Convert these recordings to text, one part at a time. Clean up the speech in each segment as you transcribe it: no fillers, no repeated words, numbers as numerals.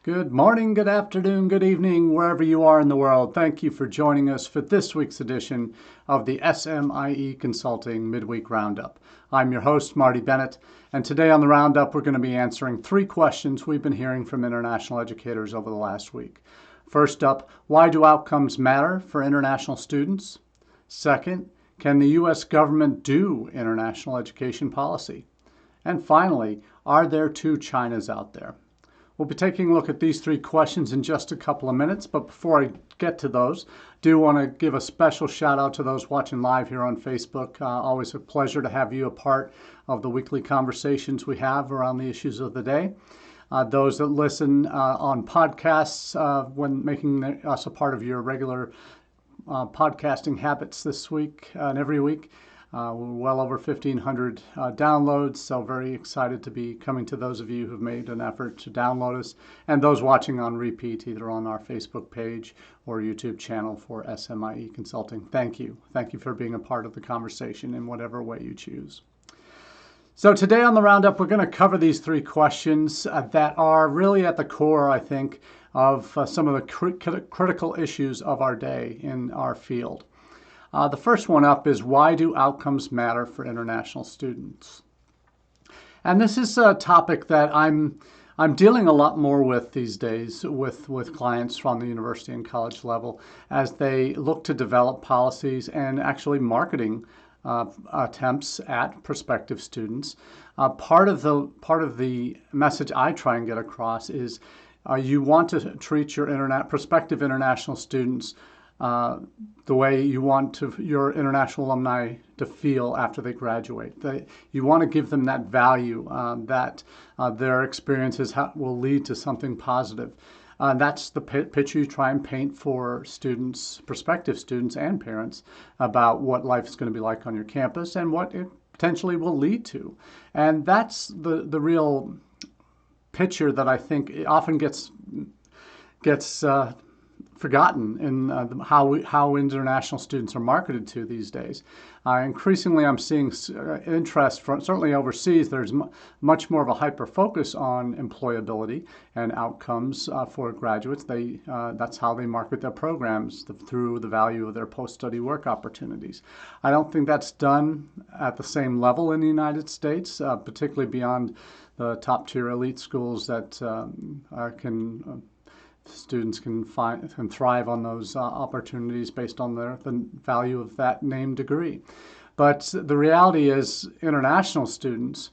Good morning, good afternoon, good evening, wherever you are in the world. Thank you for joining us for this week's edition of the SMIE Consulting Midweek Roundup. I'm your host, Marty Bennett, and today on the Roundup, we're going to be answering 3 questions we've been hearing from international educators over the last week. First up, why do outcomes matter for international students? Second, can the U.S. government do international education policy? And finally, are there 2 Chinas out there? We'll be taking a look at these 3 questions in just a couple of minutes, but before I get to those, I do want to give a special shout out to those watching live here on Facebook. Always a pleasure to have you a part of the weekly conversations we have around the issues of the day. Those that listen on podcasts when making us a part of your regular podcasting habits this week and every week. We're well over 1,500 downloads, so very excited to be coming to those of you who've made an effort to download us, and those watching on repeat, either on our Facebook page or YouTube channel for SMIE Consulting. Thank you. Thank you for being a part of the conversation in whatever way you choose. So today on the Roundup, we're going to cover these 3 questions that are really at the core, I think, of some of the critical issues of our day in our field. The first one up is, why do outcomes matter for international students? And this is a topic that I'm dealing a lot more with these days with clients from the university and college level as they look to develop policies and actually marketing attempts at prospective students. Part of the message I try and get across is you want to treat your prospective international students the way you want your international alumni to feel after they graduate. You want to give them that value that their experiences will lead to something positive. That's the picture you try and paint for students, prospective students and parents, about what life is going to be like on your campus and what it potentially will lead to. And that's the real picture that I think often gets forgotten in how international students are marketed to these days. Increasingly, I'm seeing interest from, certainly overseas, there's much more of a hyper-focus on employability and outcomes for graduates. That's how they market their programs, through the value of their post-study work opportunities. I don't think that's done at the same level in the United States, particularly beyond the top-tier elite schools that students can thrive on those opportunities based on the value of that named degree. But the reality is international students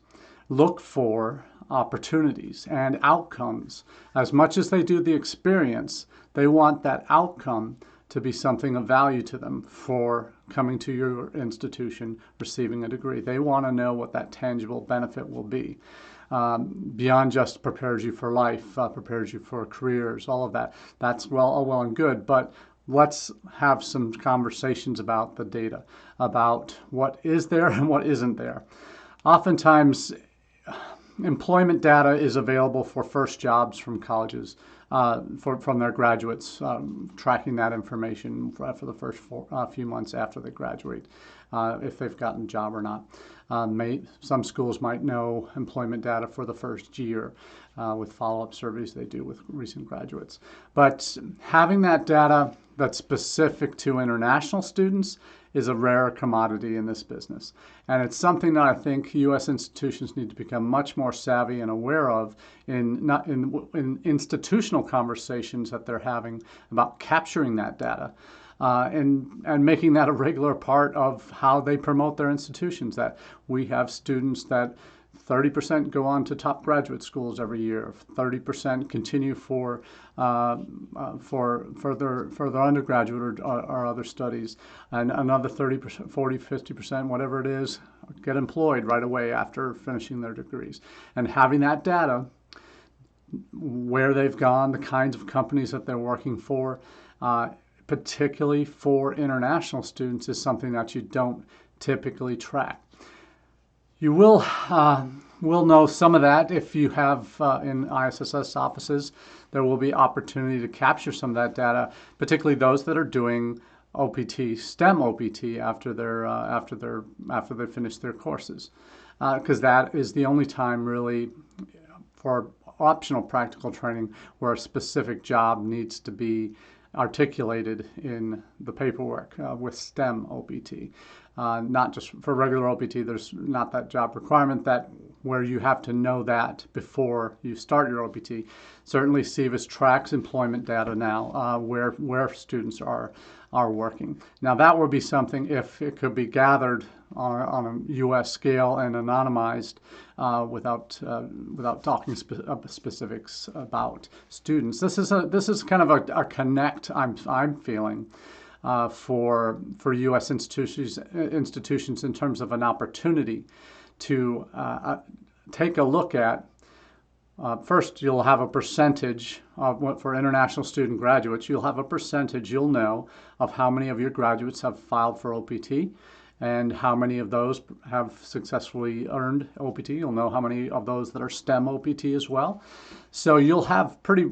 look for opportunities and outcomes. As much as they do the experience, they want that outcome to be something of value to them for coming to your institution, receiving a degree. They want to know what that tangible benefit will be. Beyond just prepares you for life, prepares you for careers, all of that. That's all well and good, but let's have some conversations about the data, about what is there and what isn't there. Oftentimes, employment data is available for first jobs from colleges, from their graduates, tracking that information for the first few months after they graduate, if they've gotten a job or not. Some schools might know employment data for the first year with follow-up surveys they do with recent graduates. But having that data that's specific to international students is a rare commodity in this business. And it's something that I think U.S. institutions need to become much more savvy and aware of in institutional conversations that they're having about capturing that data. And making that a regular part of how they promote their institutions, that we have students that 30% go on to top graduate schools every year, 30% continue for further undergraduate or other studies, and another 30%, 40, 50%, whatever it is, get employed right away after finishing their degrees. And having that data, where they've gone, the kinds of companies that they're working for, particularly for international students, is something that you don't typically track. You will know some of that if you have in ISSS offices. There will be opportunity to capture some of that data, particularly those that are doing OPT, STEM OPT after they finish their courses, because that is the only time really for optional practical training where a specific job needs to be articulated in the paperwork with STEM OPT. Not just for regular OPT, there's not that job requirement that where you have to know that before you start your OPT. Certainly SEVIS tracks employment data now where students are working. Now that would be something if it could be gathered on a U.S. scale and anonymized without talking specifics about students. This is kind of a connect I'm feeling for U.S. institutions in terms of an opportunity to take a look at. First, you'll have a percentage of for international student graduates. You'll have a percentage, you'll know, of how many of your graduates have filed for OPT and how many of those have successfully earned OPT. You'll know how many of those that are STEM OPT as well. So you'll have pretty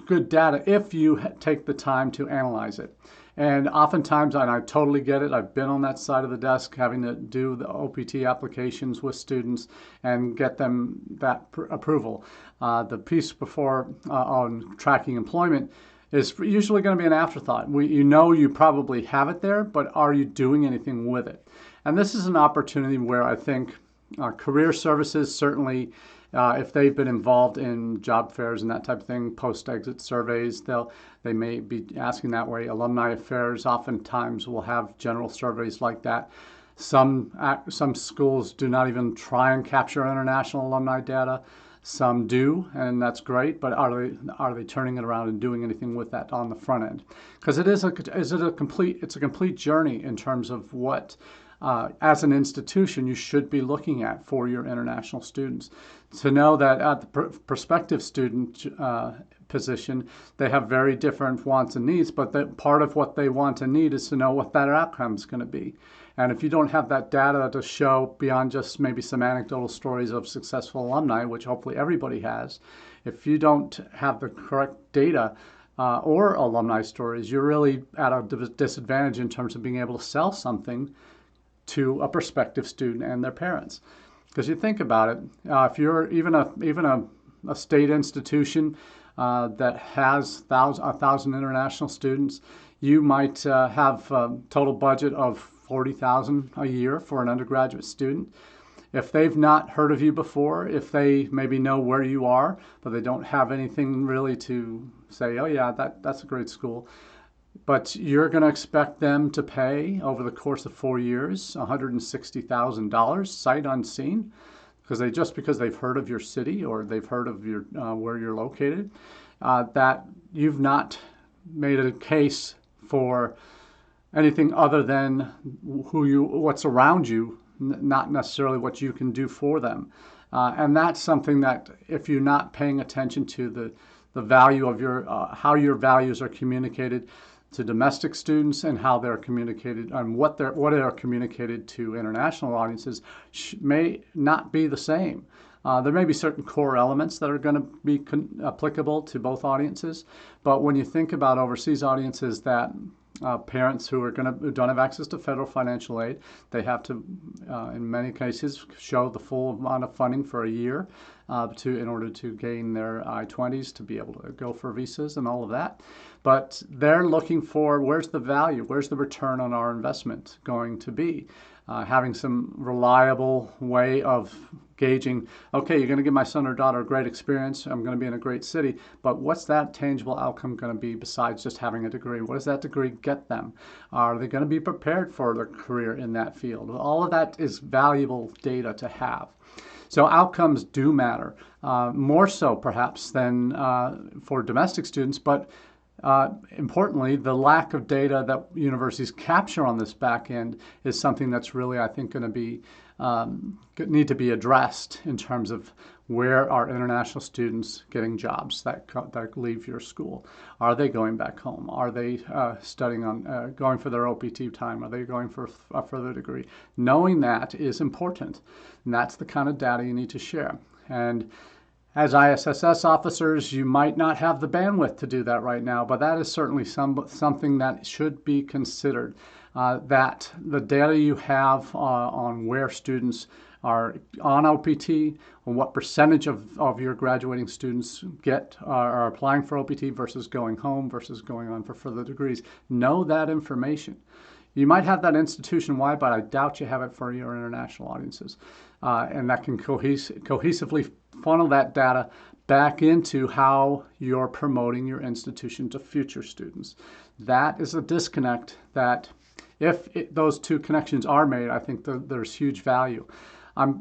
good data if you take the time to analyze it. And oftentimes, and I totally get it, I've been on that side of the desk having to do the OPT applications with students and get them that approval. The piece before on tracking employment is usually going to be an afterthought. You know you probably have it there, but are you doing anything with it? And this is an opportunity where I think career services certainly, if they've been involved in job fairs and that type of thing, post-exit surveys, they may be asking that way. Alumni affairs oftentimes will have general surveys like that. Some schools do not even try and capture international alumni data. Some do, and that's great, but are they turning it around and doing anything with that on the front end? Because it's a complete journey in terms of what as an institution you should be looking at for your international students. To know that at the prospective student position, they have very different wants and needs, but that part of what they want and need is to know what that outcome is going to be. And if you don't have that data to show beyond just maybe some anecdotal stories of successful alumni, which hopefully everybody has, if you don't have the correct data or alumni stories, you're really at a disadvantage in terms of being able to sell something to a prospective student and their parents. Because you think about it, if you're even a state institution that has 1,000 international students, you might have a total budget of $40,000 a year for an undergraduate student. If they've not heard of you before, if they maybe know where you are, but they don't have anything really to say, oh yeah, that's a great school, but you're going to expect them to pay over the course of 4 years $160,000 sight unseen because they've heard of your city or they've heard of your where you're located, that you've not made a case for anything other than what's around you, not necessarily what you can do for them. And that's something that if you're not paying attention to the value of how your values are communicated to domestic students and how they're communicated and what are communicated to international audiences may not be the same. There may be certain core elements that are going to be applicable to both audiences, but when you think about overseas audiences that parents who don't have access to federal financial aid, they have to, in many cases, show the full amount of funding for a year in order to gain their I-20s to be able to go for visas and all of that. But they're looking for where's the value, where's the return on our investment going to be? Having some reliable way of gauging, okay, you're going to give my son or daughter a great experience, I'm going to be in a great city, but what's that tangible outcome going to be besides just having a degree? What does that degree get them? Are they going to be prepared for their career in that field? All of that is valuable data to have. So outcomes do matter, more so perhaps than for domestic students, but importantly, the lack of data that universities capture on this back end is something that's really, I think, going to be need to be addressed in terms of where are international students getting jobs that leave your school? Are they going back home? Are they studying on going for their OPT time? Are they going for a further degree? Knowing that is important, and that's the kind of data you need to share. And as ISSS officers, you might not have the bandwidth to do that right now, but that is certainly something that should be considered. That the data you have on where students are on OPT, and what percentage of your graduating students are applying for OPT versus going home versus going on for further degrees. Know that information. You might have that institution-wide, but I doubt you have it for your international audiences. And that can cohesively funnel that data back into how you're promoting your institution to future students. That is a disconnect that if those two connections are made, I think there's huge value.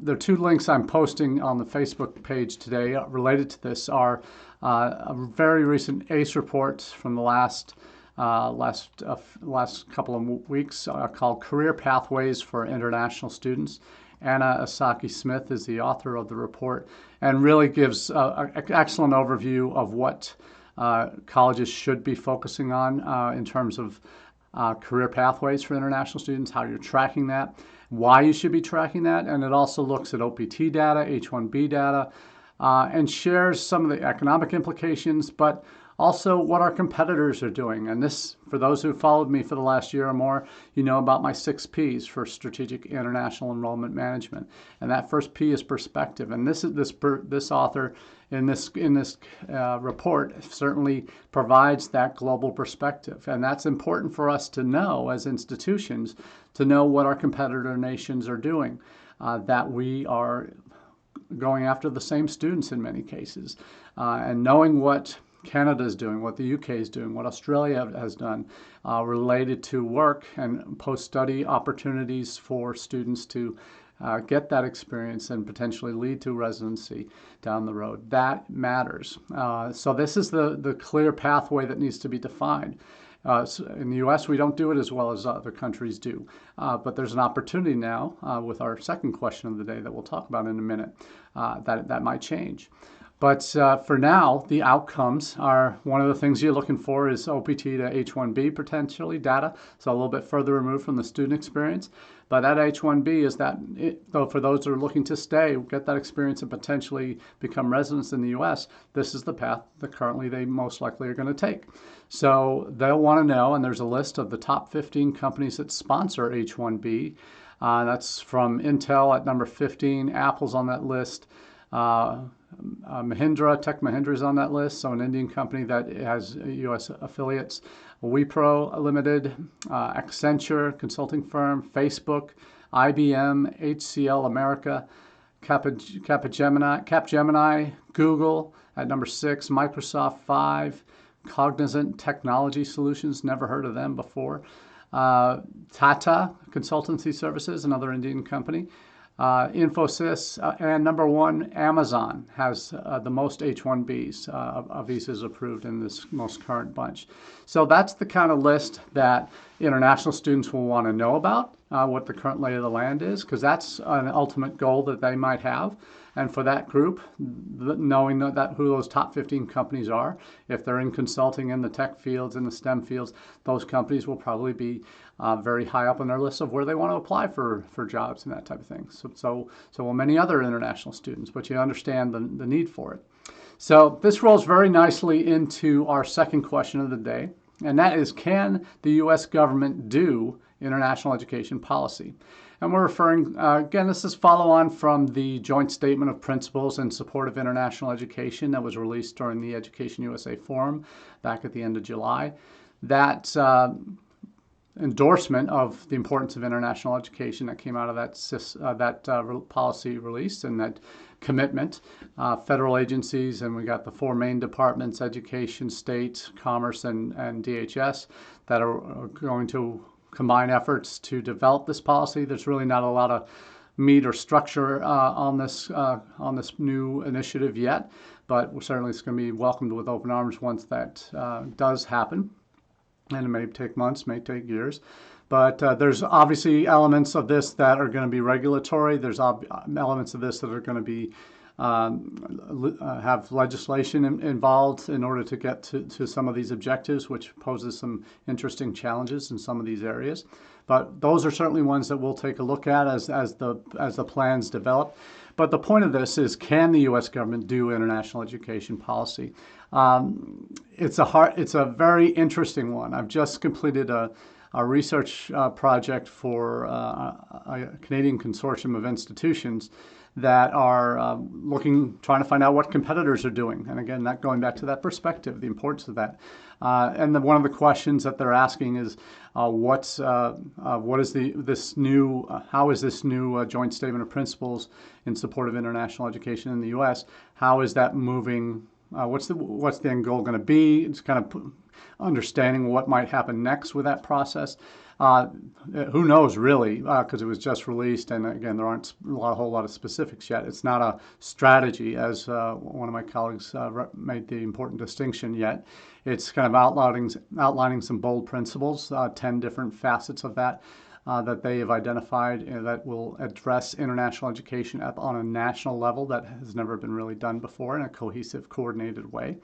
There are two links I'm posting on the Facebook page today related to this are a very recent ACE report from the last couple of weeks called Career Pathways for International Students. Anna Asaki-Smith is the author of the report and really gives an excellent overview of what colleges should be focusing on in terms of career pathways for international students, how you're tracking that, why you should be tracking that, and it also looks at OPT data, H-1B data, and shares some of the economic implications, but also what our competitors are doing. And this, for those who followed me for the last year or more, you know about my 6 Ps for Strategic International Enrollment Management. And that first P is perspective. And this author in this report certainly provides that global perspective. And that's important for us to know as institutions, to know what our competitor nations are doing, that we are going after the same students in many cases, and knowing what Canada is doing, what the UK is doing, what Australia has done related to work and post-study opportunities for students to get that experience and potentially lead to residency down the road. That matters. So this is the clear pathway that needs to be defined. In the U.S., we don't do it as well as other countries do. But there's an opportunity now with our second question of the day that we'll talk about in a minute that might change. But for now, the outcomes are one of the things you're looking for is OPT to H-1B potentially data, so a little bit further removed from the student experience. But that H-1B is that, though for those that are looking to stay, get that experience and potentially become residents in the U.S., this is the path that currently they most likely are going to take. So they'll want to know, and there's a list of the top 15 companies that sponsor H-1B. That's from Intel at number 15, Apple's on that list. Mahindra, Tech Mahindra is on that list, so an Indian company that has U.S. affiliates. Wipro Limited, Accenture, consulting firm, Facebook, IBM, HCL America, Capgemini, Google at number 6, Microsoft 5, Cognizant Technology Solutions, never heard of them before. Tata Consultancy Services, another Indian company. Infosys, and number 1, Amazon has the most H-1Bs visas approved in this most current bunch. So that's the kind of list that international students will want to know about, what the current lay of the land is, because that's an ultimate goal that they might have. And for that group, knowing who those top 15 companies are, if they're in consulting in the tech fields, in the STEM fields, those companies will probably be very high up on their list of where they want to apply for jobs and that type of thing. So will many other international students, but you understand the need for it. So this rolls very nicely into our second question of the day, and that is, can the U.S. government do international education policy? And we're referring, again, this is follow on from the Joint Statement of Principles in Support of International Education that was released during the Education USA Forum back at the end of July. That endorsement of the importance of international education that came out of that policy release and that commitment, federal agencies, and we got the 4 main departments, education, state, commerce, and DHS, that are going to combine efforts to develop this policy. There's really not a lot of meat or structure on this new initiative yet, but certainly it's going to be welcomed with open arms once that does happen. And it may take months, may take years. But there's obviously elements of this that are going to be regulatory. There's elements of this that are going to be have legislation involved in order to get to some of these objectives, which poses some interesting challenges in some of these areas. But those are certainly ones that we'll take a look at as the plans develop. But the point of this is, can the U.S. government do international education policy? It's a very interesting one. I've just completed a a research project for a Canadian consortium of institutions that are trying to find out what competitors are doing. And again, that going back to that perspective, the importance of that. And one of the questions that they're asking is, how is this new joint statement of principles in support of international education in the U.S.? How is that moving? What's the end goal going to be? It's kind of understanding what might happen next with that process. Who knows, really, because it was just released, and again, there aren't a whole lot of specifics yet. It's not a strategy, as one of my colleagues made the important distinction yet. It's kind of outlining some bold principles, 10 different facets of that that they have identified that will address international education on a national level that has never been really done before in a cohesive, coordinated way.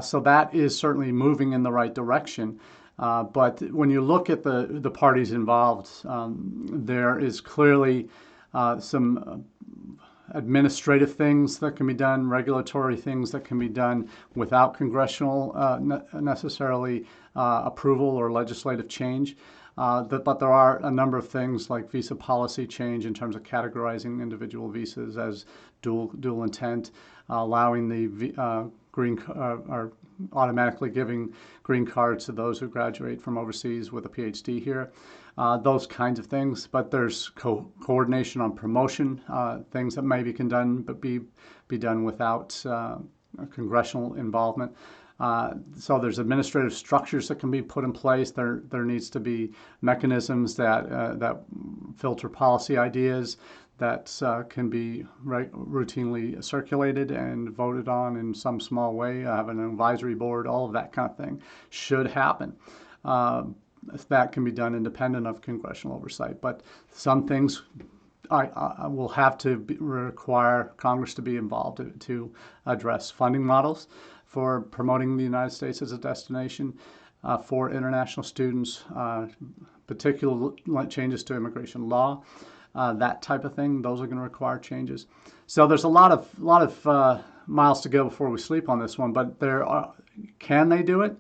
So that is certainly moving in the right direction. But when you look at the parties involved, there is clearly some administrative things that can be done, regulatory things that can be done without congressional necessarily approval or legislative change. But there are a number of things like visa policy change in terms of categorizing individual visas as dual intent, allowing the or automatically giving green cards to those who graduate from overseas with a PhD here, those kinds of things. But there's coordination on promotion, things that maybe can be done without congressional involvement. So there's administrative structures that can be put in place. There needs to be mechanisms that filter policy ideas that can be routinely circulated and voted on in some small way, have an advisory board, all of that kind of thing should happen. That can be done independent of congressional oversight. But some things will have to require Congress to be involved to address funding models for promoting the United States as a destination for international students, particular changes to immigration law. That type of thing, those are going to require changes. So there's a lot of miles to go before we sleep on this one. But can they do it?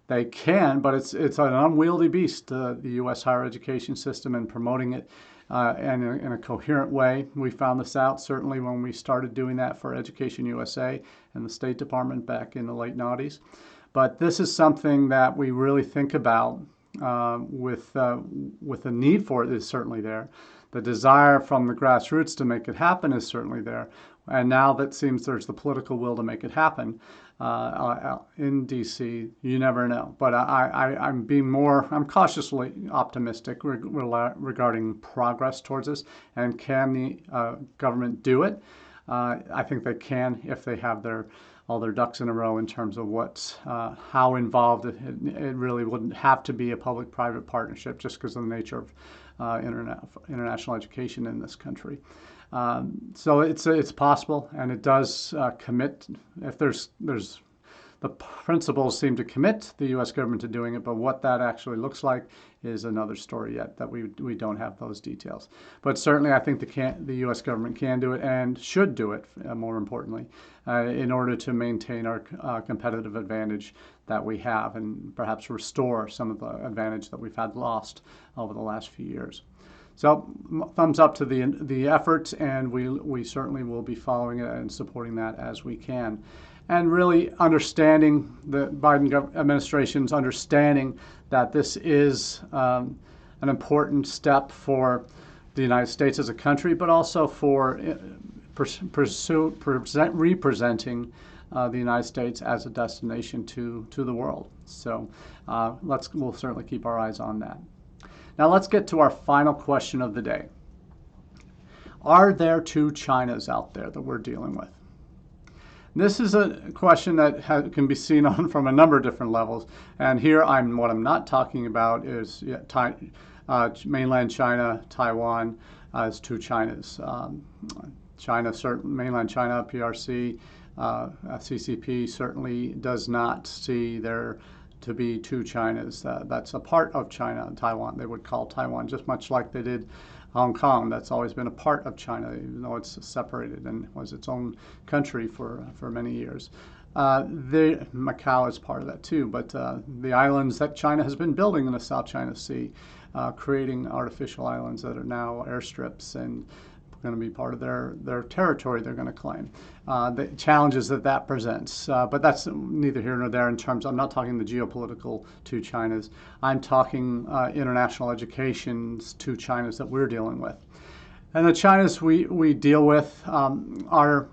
They can, but it's an unwieldy beast, the U.S. higher education system, and promoting it and in a coherent way. We found this out certainly when we started doing that for Education USA and the State Department back in the late 90s. But this is something that we really think about with the need for it is certainly there. The desire from the grassroots to make it happen is certainly there. And now that seems there's the political will to make it happen in D.C., you never know. But I'm cautiously optimistic regarding progress towards this. And can the government do it? I think they can if they have all their ducks in a row in terms of how involved it really wouldn't have to be a public-private partnership just because of the nature of international education in this country. So it's possible, and it does commit. If there's the principles seem to commit the U.S. government to doing it, but what that actually looks like is another story yet that we don't have those details. But certainly, I think the U.S. government can do it and should do it. More importantly, in order to maintain our competitive advantage that we have, and perhaps restore some of the advantage that we've had lost over the last few years. So thumbs up to the effort, and we certainly will be following it and supporting that as we can. And really understanding the Biden administration's understanding that this is an important step for the United States as a country, but also for representing the United States as a destination to the world. So we'll certainly keep our eyes on that. Now let's get to our final question of the day. Are there two Chinas out there that we're dealing with? This is a question that can be seen on from a number of different levels. And here what I'm not talking about is mainland China, Taiwan as two Chinas. Mainland China, PRC, CCP certainly does not see there to be two Chinas. That's a part of China, Taiwan. They would call Taiwan just much like they did Hong Kong. That's always been a part of China, even though it's separated and was its own country for many years. Macau is part of that too, but the islands that China has been building in the South China Sea, creating artificial islands that are now airstrips and going to be part of their territory they're going to claim. The challenges that presents. But that's neither here nor there in terms, I'm not talking the geopolitical two Chinas. I'm talking international education's two Chinas that we're dealing with. And the Chinas we deal with are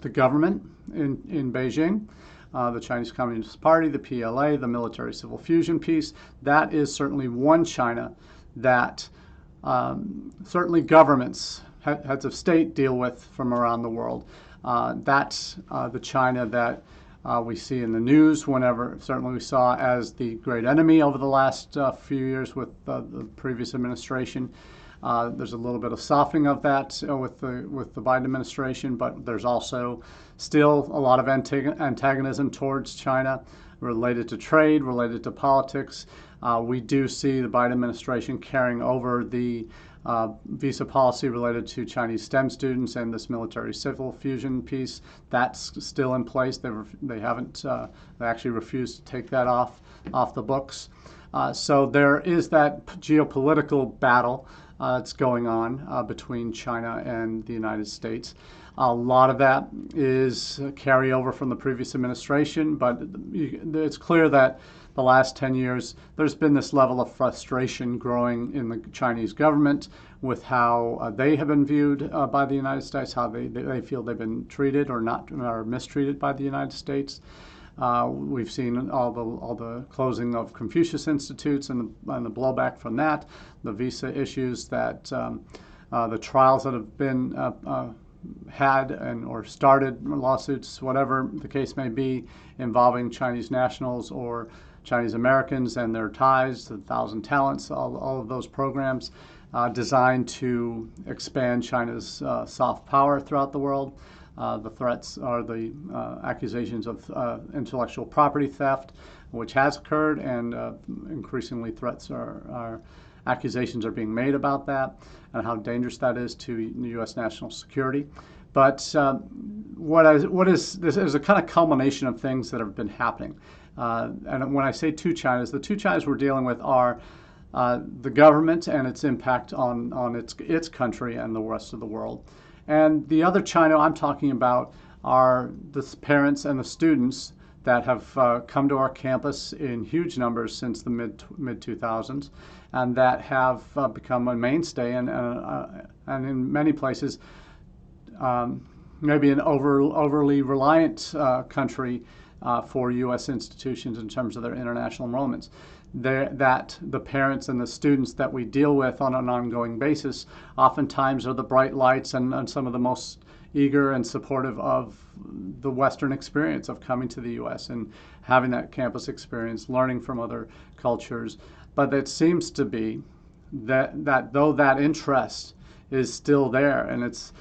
the government in Beijing, the Chinese Communist Party, the PLA, the military civil fusion piece. That is certainly one China that certainly governments, heads of state deal with from around the world. That's the China that we see in the news whenever, certainly we saw as the great enemy over the last few years with the previous administration. There's a little bit of softening of that with the Biden administration, but there's also still a lot of antagonism towards China related to trade, related to politics. We do see the Biden administration carrying over the visa policy related to Chinese STEM students and this military civil fusion piece. That's still in place. They haven't. They actually refused to take that off the books. So there is that geopolitical battle that's going on between China and the United States. A lot of that is carryover from the previous administration, but it's clear that the last 10 years, there's been this level of frustration growing in the Chinese government with how they have been viewed by the United States, how they feel they've been treated or mistreated by the United States. We've seen all the closing of Confucius Institutes and the blowback from that, the visa issues that the trials that have been had or started lawsuits, whatever the case may be, involving Chinese nationals or Chinese Americans and their ties, the Thousand Talents, all of those programs designed to expand China's soft power throughout the world. The threats are the accusations of intellectual property theft, which has occurred, and increasingly accusations are being made about that and how dangerous that is to U.S. national security. But what is this is a kind of culmination of things that have been happening. And when I say two Chinas, the two Chinas we're dealing with are the government and its impact on its country and the rest of the world. And the other China I'm talking about are the parents and the students that have come to our campus in huge numbers since the mid-2000s, and that have become a mainstay and in many places maybe an overly reliant country for U.S. institutions in terms of their international enrollments. That the parents and the students that we deal with on an ongoing basis oftentimes are the bright lights and some of the most eager and supportive of the Western experience of coming to the U.S. and having that campus experience, learning from other cultures. But it seems to be that though that interest is still there, and it's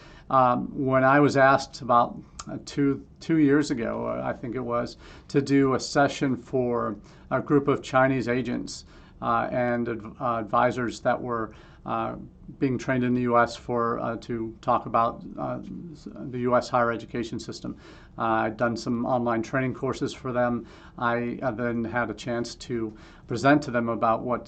when I was asked about two years ago, I think it was, to do a session for a group of Chinese agents and advisors that were being trained in the U.S. to talk about the U.S. higher education system. I'd done some online training courses for them. I then had a chance to present to them about what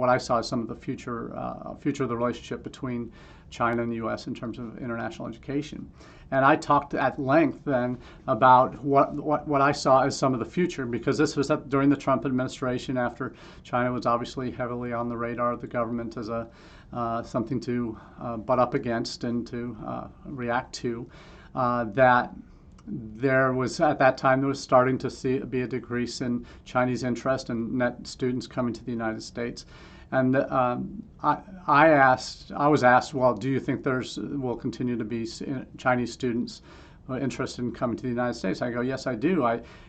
I saw as some of the future of the relationship between China and the U.S. in terms of international education. And I talked at length then about what I saw as some of the future, because this was during the Trump administration, after China was obviously heavily on the radar of the government as something to butt up against and to react to. That there was, at that time, there was starting to be a decrease in Chinese interest and net students coming to the United States. And I was asked, well, do you think will continue to be Chinese students interested in coming to the United States? I go, yes, I do.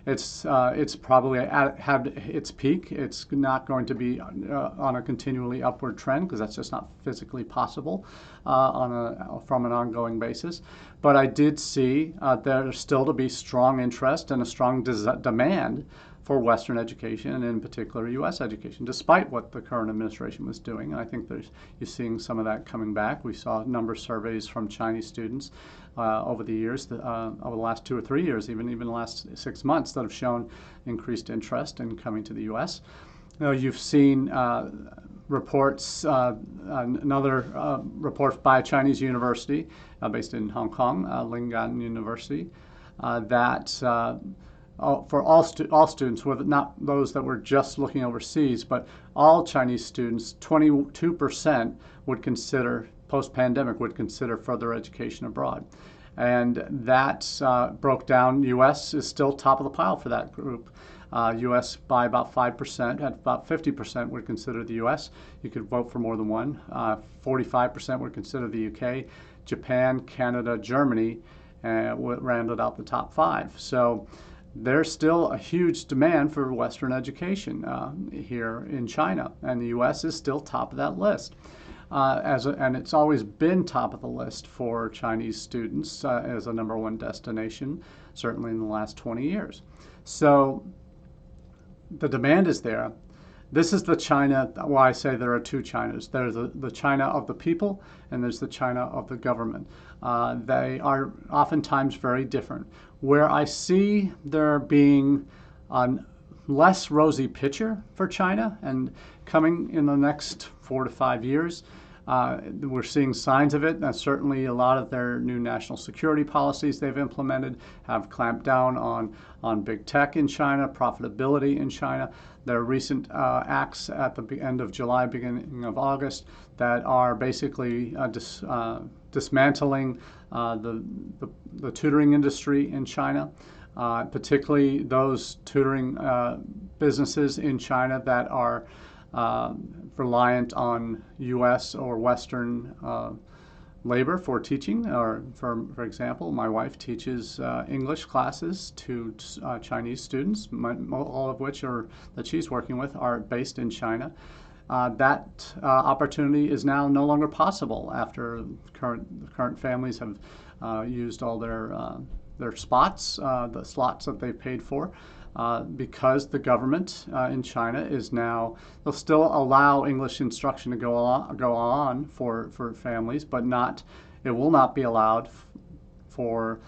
It's probably had its peak. It's not going to be on a continually upward trend, because that's just not physically possible from an ongoing basis. But I did see there's still to be strong interest and a strong demand for Western education, and in particular U.S. education, despite what the current administration was doing. And I think you're seeing some of that coming back. We saw a number of surveys from Chinese students over the years, over the last 2 or 3 years, even the last 6 months, that have shown increased interest in coming to the U.S. You've seen reports, another report by a Chinese university based in Hong Kong, Lingan University, that for all students, not those that were just looking overseas, but all Chinese students, 22% would consider, post-pandemic, would consider further education abroad. And that broke down. U.S. is still top of the pile for that group. U.S. by about 5%, at about 50% would consider the U.S. You could vote for more than one. 45% would consider the U.K. Japan, Canada, Germany rounded out the top 5. So there's still a huge demand for Western education here in China, and the U.S. is still top of that list. And it's always been top of the list for Chinese students as a #1 destination, certainly in the last 20 years. So the demand is there. This is the China, why I say there are two Chinas. There's the China of the people, and there's the China of the government. They are oftentimes very different. Where I see there being a less rosy picture for China, and coming in the next 4 to 5 years, we're seeing signs of it. And certainly a lot of their new national security policies they've implemented have clamped down on big tech in China, profitability in China. Their recent acts at the end of July, beginning of August, that are basically dismantling the tutoring industry in China, particularly those tutoring businesses in China that are reliant on U.S. or Western labor for teaching. Or for example, my wife teaches English classes to Chinese students, all of which that she's working with are based in China. That opportunity is now no longer possible after current families have used all their spots, the slots that they paid for. Because the government in China is now, they'll still allow English instruction to go on for families, but it will not be allowed for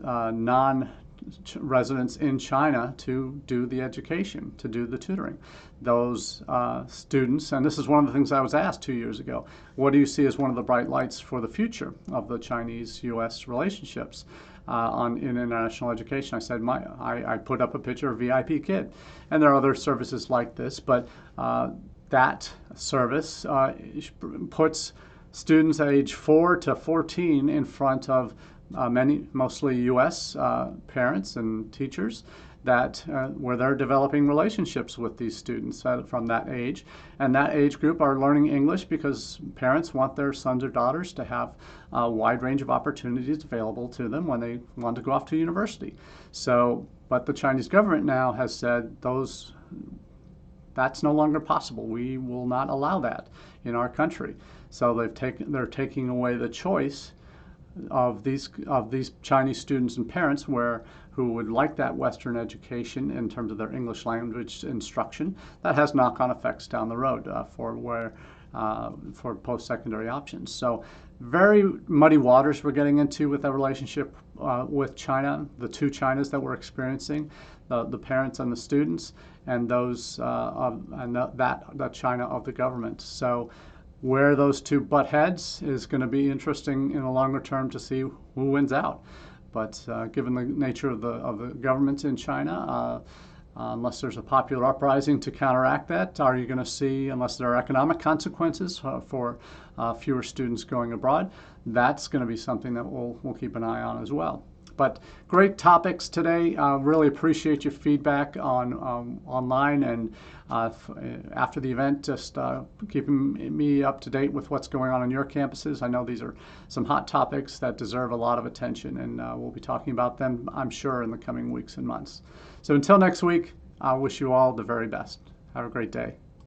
non-residents in China to do the education, to do the tutoring. Those students, and this is one of the things I was asked 2 years ago, what do you see as one of the bright lights for the future of the Chinese-U.S. relationships? In international education, I said I put up a picture of VIP Kid, and there are other services like this, but that service puts students age 4 to 14 in front of mostly U.S. Parents and teachers where they're developing relationships with these students from that age. And that age group are learning English because parents want their sons or daughters to have a wide range of opportunities available to them when they want to go off to university. But the Chinese government now has said that's no longer possible. We will not allow that in our country. So they're taking away the choice of these Chinese students and parents who would like that Western education in terms of their English language instruction. That has knock-on effects down the road for post-secondary options. So very muddy waters we're getting into with the relationship with China, the two Chinas that we're experiencing, the parents and the students, and that China of the government. So where those two butt heads is going to be interesting in the longer term to see who wins out. But given the nature of the governments in China, unless there's a popular uprising to counteract that, are you going to see, unless there are economic consequences for fewer students going abroad, that's going to be something that we'll keep an eye on as well. But great topics today. Really appreciate your feedback online and after the event, just keeping me up to date with what's going on your campuses. I know these are some hot topics that deserve a lot of attention, and we'll be talking about them, I'm sure, in the coming weeks and months. So until next week, I wish you all the very best. Have a great day.